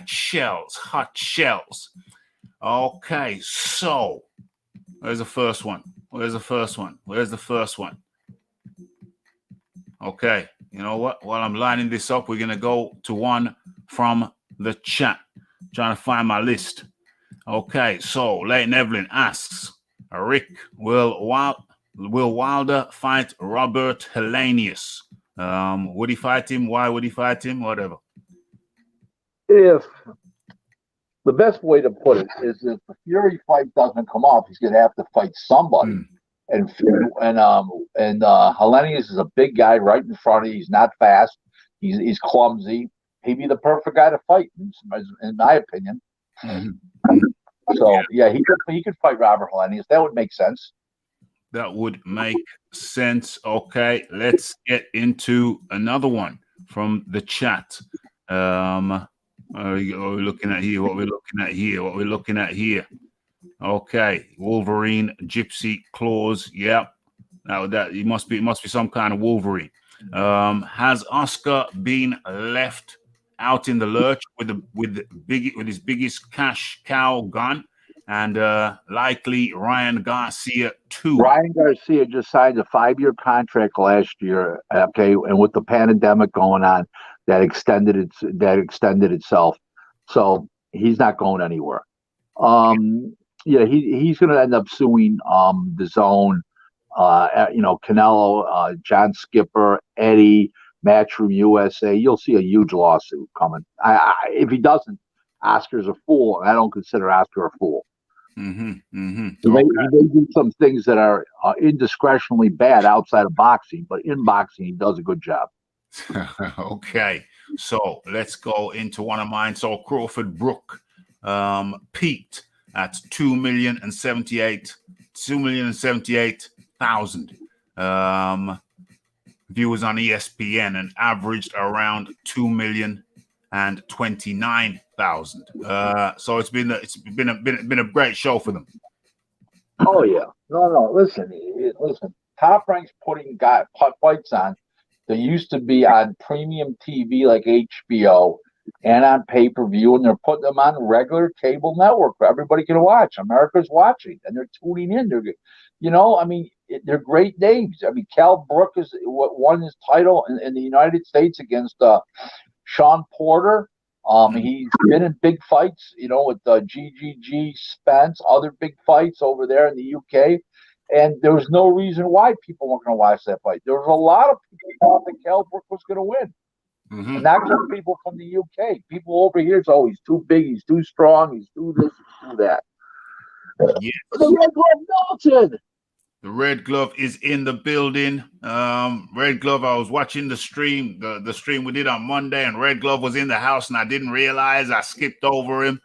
shells, hot shells. Okay, so where's the first one? Okay, you know what? While I'm lining this up, we're gonna go to one from the chat. Trying to find my list. Okay, so Leighton Evelyn asks, Rick, will Wilder fight Robert Helenius? Would he fight him? Why would he fight him? Whatever. If the best way to put it is if the Fury fight doesn't come off, he's going to have to fight somebody. And Helenius is a big guy right in front of you. He's not fast. He's clumsy. He'd be the perfect guy to fight, in my opinion. So yeah, he could fight Robert Helenius. That would make sense. That would make sense. Okay, let's get into another one from the chat. What are we looking at here? Okay, Wolverine, Gypsy Claws. Yep. Now that it must be some kind of Wolverine. Has Oscar been left out in the lurch with his biggest cash cow gone? And likely Ryan Garcia too. Ryan Garcia just signed a 5-year contract last year. Okay, and with the pandemic going on, that extended itself. So he's not going anywhere. He's going to end up suing the Zone. Canelo, John Skipper, Eddie, Matchroom USA. You'll see a huge lawsuit coming. If he doesn't, Oscar's a fool, and I don't consider Oscar a fool. He may do some things that are indiscretionally bad outside of boxing, but in boxing, he does a good job. Okay, so let's go into one of mine. So Crawford Brook peaked at 2,078,000 2,078,000 viewers on ESPN and averaged around 2,029,000. So it's been a great show for them. Oh yeah, no. Listen. Top Rank's putting fights on. They used to be on premium TV like HBO and on pay-per-view, and they're putting them on regular cable network where everybody can watch. America's watching, and they're tuning in. They're, they're great names. I mean, Cal Brook is what won his title in the United States against Sean Porter. He's been in big fights, with GGG, Spence, other big fights over there in the UK. And there was no reason why people weren't going to watch that fight. There was a lot of people who thought that Cal Brook was going to win. Mm-hmm. And not just people from the UK. People over here, it's he's too big, he's too strong, he's too this, he's too that. Yes. The Red Glove Milton. The Red Glove is in the building. Red Glove, I was watching the stream, the stream we did on Monday, and Red Glove was in the house, and I didn't realize I skipped over him.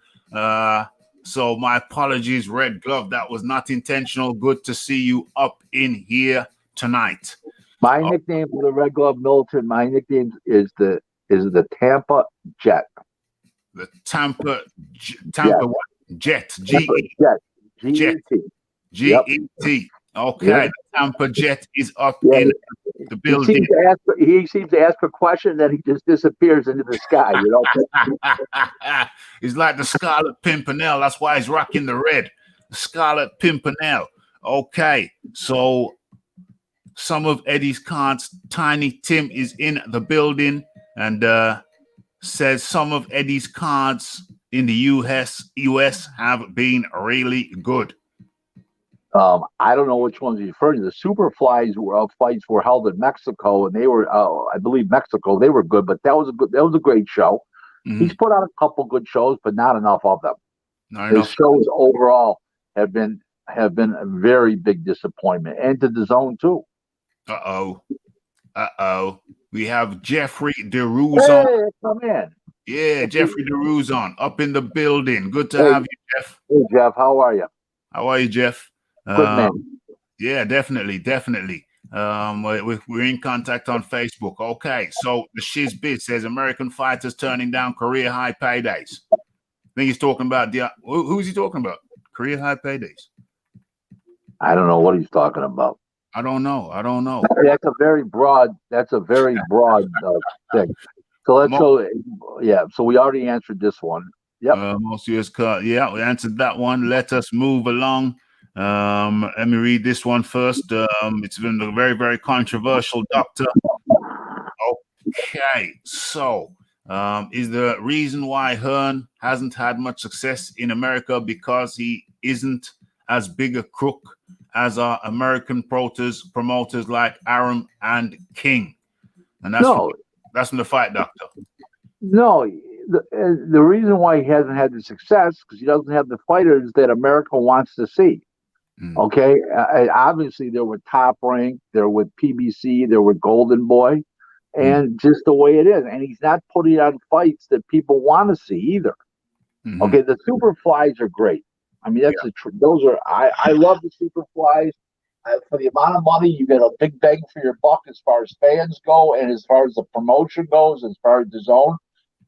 So my apologies, Red Glove. That was not intentional. Good to see you up in here tonight. My nickname for the Red Glove Milton, my nickname is the Tampa Jet. The Tampa what? Jet. Jet. G-E-T. G-E-T. Okay, yep. The Tampa Jet is up in the building. He seems to ask a question, then he just disappears into the sky. He's like the Scarlet Pimpernel. That's why he's rocking the red. The Scarlet Pimpernel. Okay, so some of Eddie's cards. Tiny Tim is in the building and says some of Eddie's cards in the US have been really good. I don't know which ones he's referring to. The Superflies fights were held in Mexico, and they were, I believe, Mexico. They were good, but that was a great show. Mm-hmm. He's put on a couple good shows, but not enough of them. His shows overall have been a very big disappointment, and to the zone too. We have Jeffrey DeRuzon. Hey, come in. Yeah, Jeffrey DeRuzon up in the building. Good to have you, Jeff. Hey, Jeff, how are you? How are you, Jeff? Good man. Yeah, definitely. We're in contact on Facebook. Okay, so the Shiz Biz says American fighters turning down career high paydays. I think he's talking about who's he talking about? Career high paydays. I don't know what he's talking about. I don't know. That's a very broad thing. So let's go. Yeah. So we already answered this one. Yep. Most US cut. Yeah, we answered that one. Let us move along. Let me read this one first. It's been a very, very controversial, doctor. Okay, so is the reason why Hearn hasn't had much success in America because he isn't as big a crook as our American promoters like Arum and King? And that's from the Fight Doctor. No, the reason why he hasn't had the success because he doesn't have the fighters that America wants to see. Okay, obviously they're with Top Rank, they're with PBC, they're with Golden Boy, and just the way it is. And he's not putting on fights that people want to see either. Mm-hmm. Okay, the Superflies are great. I mean, that's I love the Superflies. For the amount of money, you get a big bang for your buck as far as fans go, and as far as the promotion goes, as far as the zone.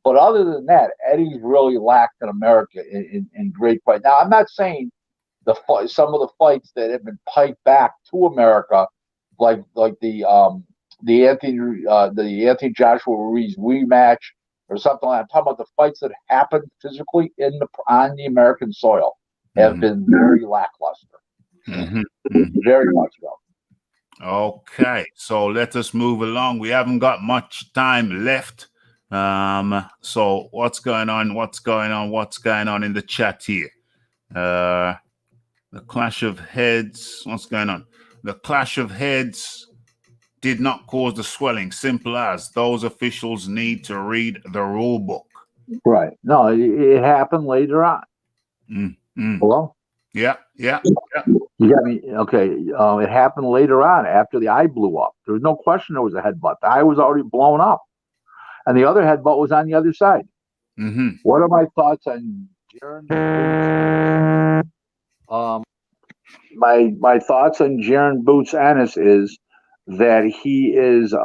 But other than that, Eddie's really lacked in America in great fight. Now, I'm not saying some of the fights that have been piped back to America, like the Anthony Joshua Ruiz rematch or something like that. I'm talking about the fights that happened physically on the American soil have been very lackluster. Very much so. Okay, so let us move along. We haven't got much time left. So what's going on in the chat here? The clash of heads. What's going on? The clash of heads did not cause the swelling. Simple as those officials need to read the rule book. Right. No, it happened later on. Hello? Yeah. You got me. Okay. It happened later on after the eye blew up. There was no question there was a headbutt. The eye was already blown up. And the other headbutt was on the other side. What are my thoughts on Jaron? my thoughts on Jaron Boots Ennis is that he is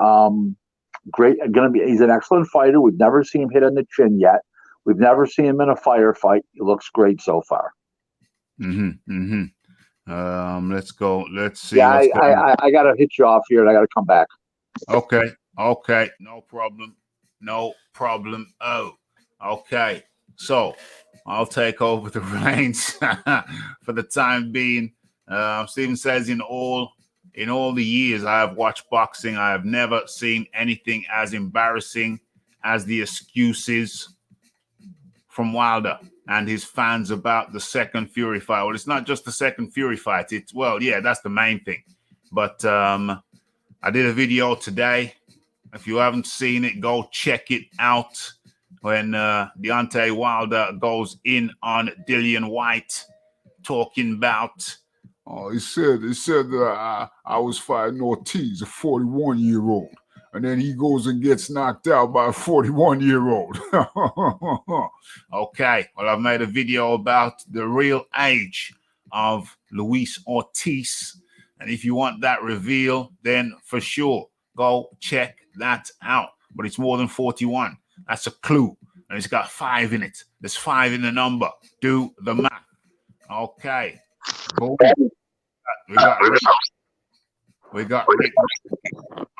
great. He's an excellent fighter. We've never seen him hit on the chin yet. We've never seen him in a firefight. He looks great so far. Let's go. Let's see. Yeah, I got to hit you off here, and I got to come back. Okay. No problem. Oh, okay. So I'll take over the reins for the time being. Steven says, in all the years I have watched boxing, I have never seen anything as embarrassing as the excuses from Wilder and his fans about the second Fury fight. Well, it's not just the second Fury fight. That's the main thing. But I did a video today. If you haven't seen it, go check it out. When Deontay Wilder goes in on Dillian White, talking about, he said that I was fighting Ortiz, a 41-year-old, and then he goes and gets knocked out by a 41-year-old. Okay, well, I've made a video about the real age of Luis Ortiz, and if you want that reveal, then for sure, go check that out. But it's more than 41. That's a clue. And it's got 5 in it. There's 5 in the number. Do the math. Okay. Boom. We got Rick.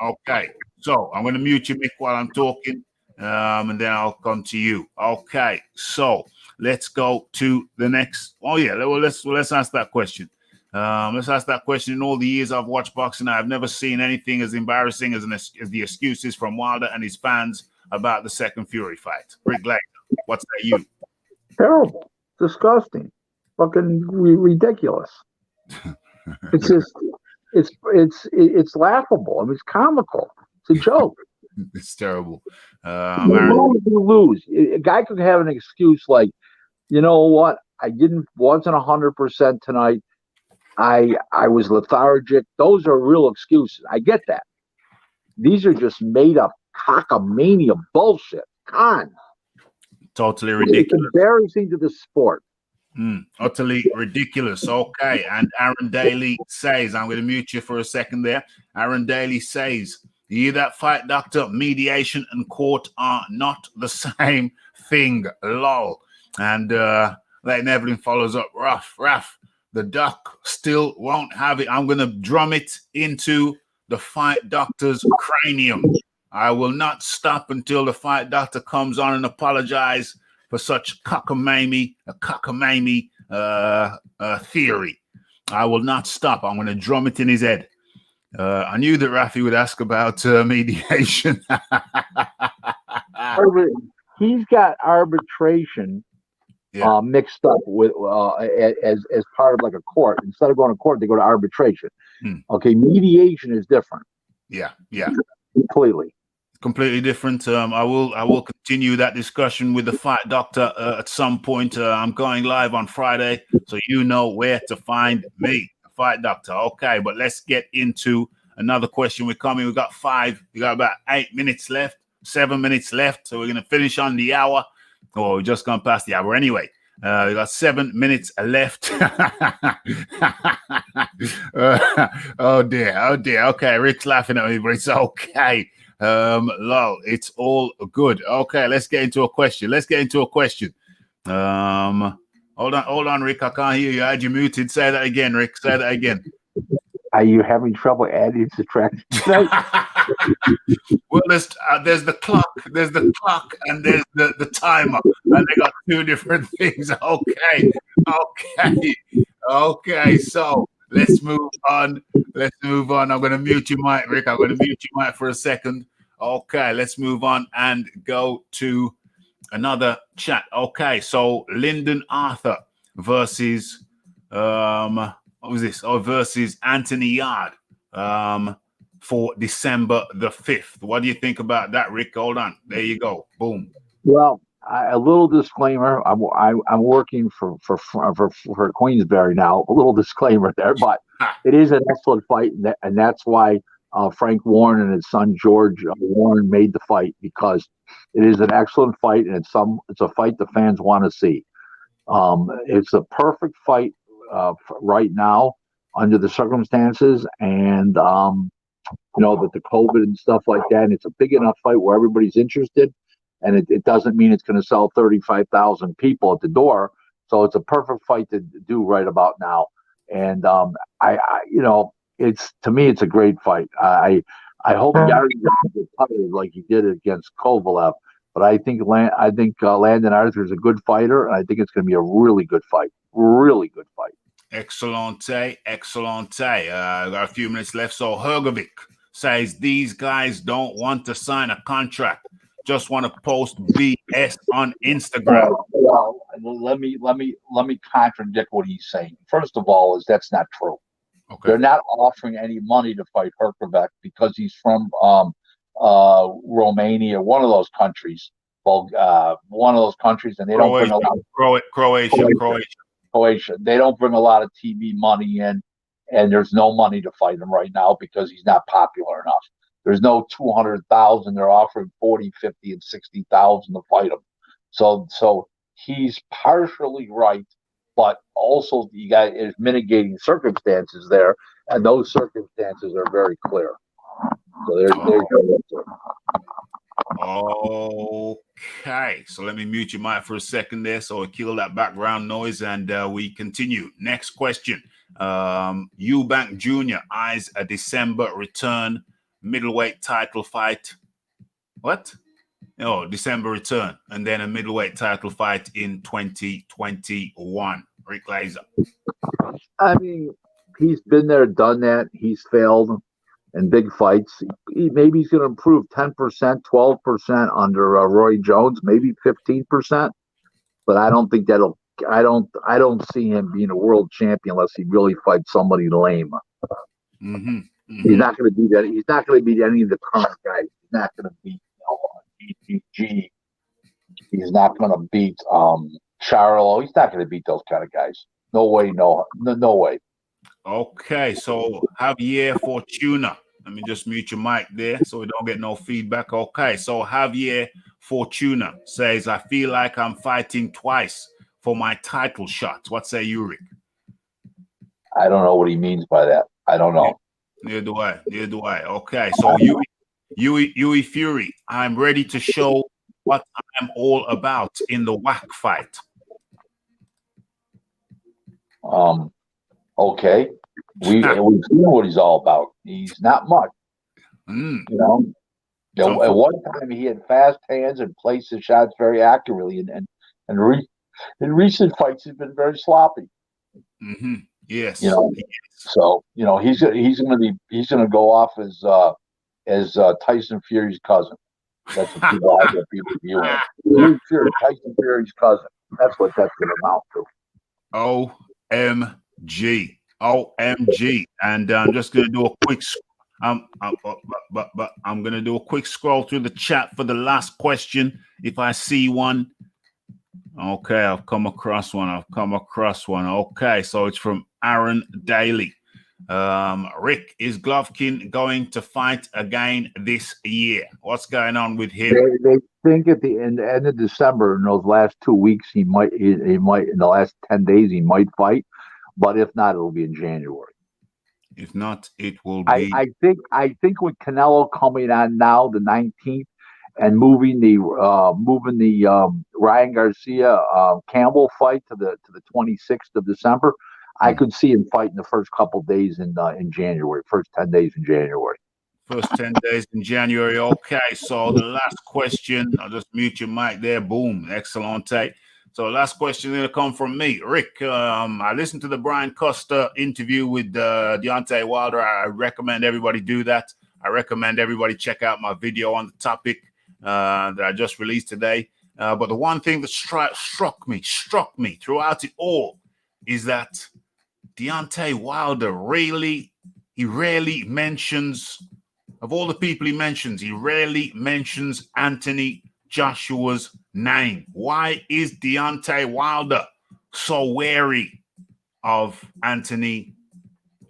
Okay. So I'm going to mute you, Mick, while I'm talking. And then I'll come to you. Okay. So let's go to the next. Oh, yeah. Let's ask that question. Let's ask that question. In all the years I've watched boxing, I've never seen anything as embarrassing as the excuses from Wilder and his fans about the second Fury fight. Rick Glazer, what's that you? Terrible, disgusting, fucking ridiculous. It's just, it's laughable. I mean, it's comical. It's a joke. It's terrible. You lose. A guy could have an excuse like, you know what? Wasn't 100% tonight. I was lethargic. Those are real excuses. I get that. These are just made up cockamania bullshit. Totally ridiculous. It's embarrassing to the sport. Utterly ridiculous. Okay. And Aaron Daly says, I'm going to mute you for a second there. Aaron Daly says, you hear that, fight doctor? Mediation and court are not the same thing. Lol. And Leighton Evelyn follows up, rough. The duck still won't have it. I'm going to drum it into the fight doctor's cranium. I will not stop until the fight doctor comes on and apologize for such cockamamie theory. I will not stop. I'm going to drum it in his head. I knew that Rafi would ask about mediation. He's got arbitration mixed up with as part of like a court. Instead of going to court, they go to arbitration. Okay, mediation is different. Yeah, completely different. I will continue that discussion with the fight doctor at some point. I'm going live on Friday, so you know where to find me, the fight doctor. Okay, but let's get into another question. We've got 5. We got about 8 minutes left, 7 minutes left, so we're gonna finish on the hour. Oh, we're just gone past the hour anyway. We got 7 minutes left. Oh dear. Okay, Rick's laughing at me, but it's okay. Lol, it's all good. Okay, let's get into a question. Hold on, Rick. I can't hear you. I had you muted. Say that again, Rick. Say that again. Are you having trouble adding and subtracting? Well, there's the clock, and there's the timer, and they got 2 different things. Okay. So let's move on. I'm going to mute you, Mike, Rick. I'm going to mute you, Mike, for a second. Okay, let's move on and go to another chat. Okay, so Lyndon Arthur versus versus Anthony Yarde for December the 5th. What do you think about that, Rick? Hold on. There you go. Boom. Well, a little disclaimer. I'm working for Queensberry now. A little disclaimer there, but it is an excellent fight, and that's why Frank Warren and his son George Warren made the fight, because it is an excellent fight, and it's a fight the fans want to see. It's a perfect fight right now under the circumstances, and that the COVID and stuff like that. And it's a big enough fight where everybody's interested, and it doesn't mean it's going to sell 35,000 people at the door. So it's a perfect fight to do right about now. And it's, to me, it's a great fight. I hope Yarde gets tired like he did against Kovalev. But I think Landon Arthur is a good fighter, and I think it's going to be a really good fight. Really good fight. Excellente. Got a few minutes left. So Hergovic says these guys don't want to sign a contract, just want to post BS on Instagram. Well, let me contradict what he's saying. First of all, that's not true. Okay. They're not offering any money to fight Hergovic because he's from Romania, one of those countries. And they don't bring a lot of Croatia. They don't bring a lot of TV money in, and there's no money to fight him right now because he's not popular enough. There's no 200,000. They're offering 40, 50, and 60,000 to fight him. So he's partially right, but also you got is mitigating circumstances there, and those circumstances are very clear. So there's your answer. Okay, so let me mute your mic for a second there so I kill that background noise, and we continue. Next question. Eubank Jr. eyes a December return middleweight title fight. What? Oh, December return, and then a middleweight title fight in 2021. Rick Laser. I mean, he's been there, done that. He's failed in big fights. Maybe he's going to improve 10%, 12% under Roy Jones, maybe 15%. But I don't think that'll. I don't see him being a world champion unless he really fights somebody lame. He's not going to beat that. He's not going to beat any of the current guys. He's not going to beat DTG. He's not going to beat Charlo. He's not going to beat those kind of guys. No way. No way. Okay, so Javier Fortuna. Let me just mute your mic there so we don't get no feedback. Okay, so Javier Fortuna says, I feel like I'm fighting twice for my title shot. What say you, Rick? I don't know what he means by that. I don't know. Neither do I. Okay, so Yui Fury, I'm ready to show what I'm all about in the WAC fight. Okay. We've seen what he's all about. He's not much. At one time he had fast hands and placed his shots very accurately, and in recent fights he's been very sloppy. Yes. So he's gonna go off as Tyson Fury's cousin. That's what people viewing. Tyson Fury's cousin. That's what that's gonna amount to. OMG. And I'm just gonna do a quick. I'm gonna do a quick scroll through the chat for the last question if I see one. Okay, I've come across one. Okay, so it's from Aaron Daly. Rick, is Glovkin going to fight again this year? What's going on with him? They think at the end of December, in those last 2 weeks, he might in the last 10 days he might fight, but if not, it'll be in January. If not, it will be. I think with Canelo coming on now, the 19th, and moving the Ryan Garcia Campbell fight to the 26th of December, I could see him fighting the first couple days in January, first 10 days in January. First 10 days in January. Okay, so the last question, I'll just mute your mic there. Boom, excellent take. So last question is going to come from me. Rick, I listened to the Brian Costa interview with Deontay Wilder. I recommend everybody do that. I recommend everybody check out my video on the topic that I just released today. But the one thing that struck me throughout it all is that Deontay Wilder rarely mentions, of all the people he mentions, he rarely mentions Anthony Joshua's name. Why is Deontay Wilder so wary of Anthony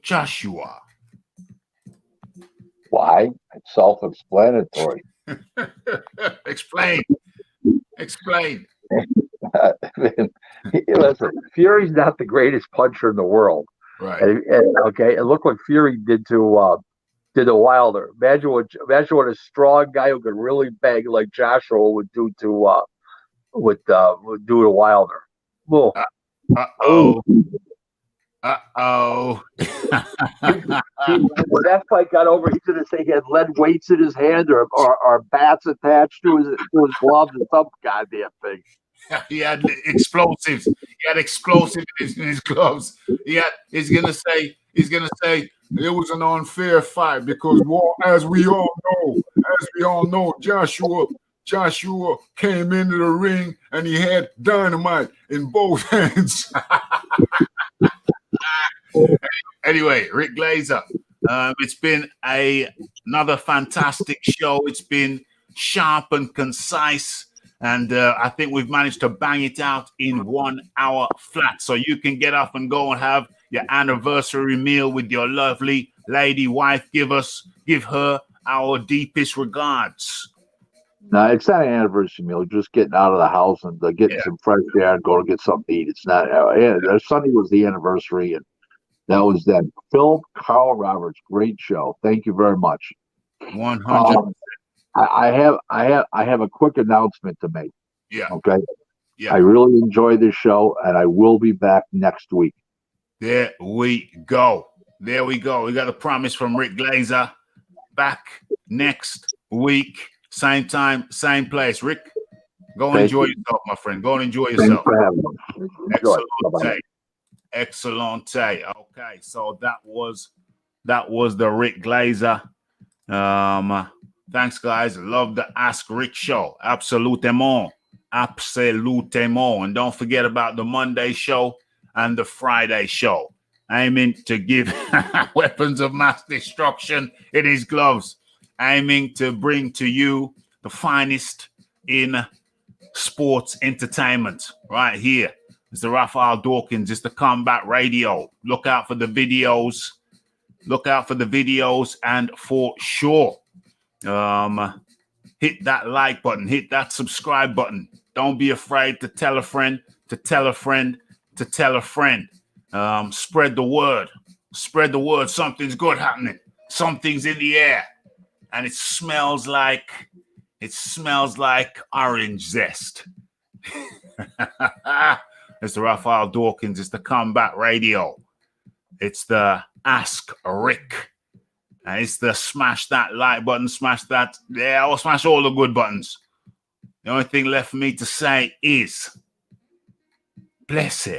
Joshua? Why? It's self-explanatory. Explain. listen, Fury's not the greatest puncher in the world. Right. And okay, it looked like Fury did to Wilder. Imagine what a strong guy who could really bang like Joshua would do to Wilder. Whoa. Uh-oh. Uh-oh. When that fight got over, he's going to say he had lead weights in his hand or bats attached to his gloves or some goddamn thing. He had explosives. He had explosives in his gloves. He's gonna say it was an unfair fight because, as we all know, Joshua came into the ring and he had dynamite in both hands. Anyway, Rick Glazer, it's been another fantastic show. It's been sharp and concise. And I think we've managed to bang it out in 1 hour flat. So you can get up and go and have your anniversary meal with your lovely lady wife. Give her our deepest regards. No, it's not an anniversary meal. Just getting out of the house and getting some fresh air and going to get something to eat. It's not. Sunday was the anniversary, and that was that. Phil Carl Roberts, great show. Thank you very much. 100%. I have a quick announcement to make. Yeah. Okay. Yeah. I really enjoyed this show, and I will be back next week. There we go. There we go. We got a promise from Rick Glazer. Back next week, same time, same place. Rick, go and enjoy yourself, my friend. Go and enjoy yourself. Thanks for having me. Excellent. Okay, so that was the Rick Glazer. Thanks, guys. Love the Ask Rick show. Absolutement. And don't forget about the Monday show and the Friday show. Aiming to give weapons of mass destruction in his gloves. Aiming to bring to you the finest in sports entertainment right here. It's the Raphael Dawkins. It's the Combat Radio. Look out for the videos. And for sure, hit that like button, hit that subscribe button. Don't be afraid to tell a friend, to tell a friend, to tell a friend. Spread the word. Something's good happening. Something's in the air. And it smells like orange zest. It's the Raphael Dawkins. It's the Combat Radio. It's the Ask Rick. And it's the smash that like button, smash that. Yeah, I'll smash all the good buttons. The only thing left for me to say is blessed.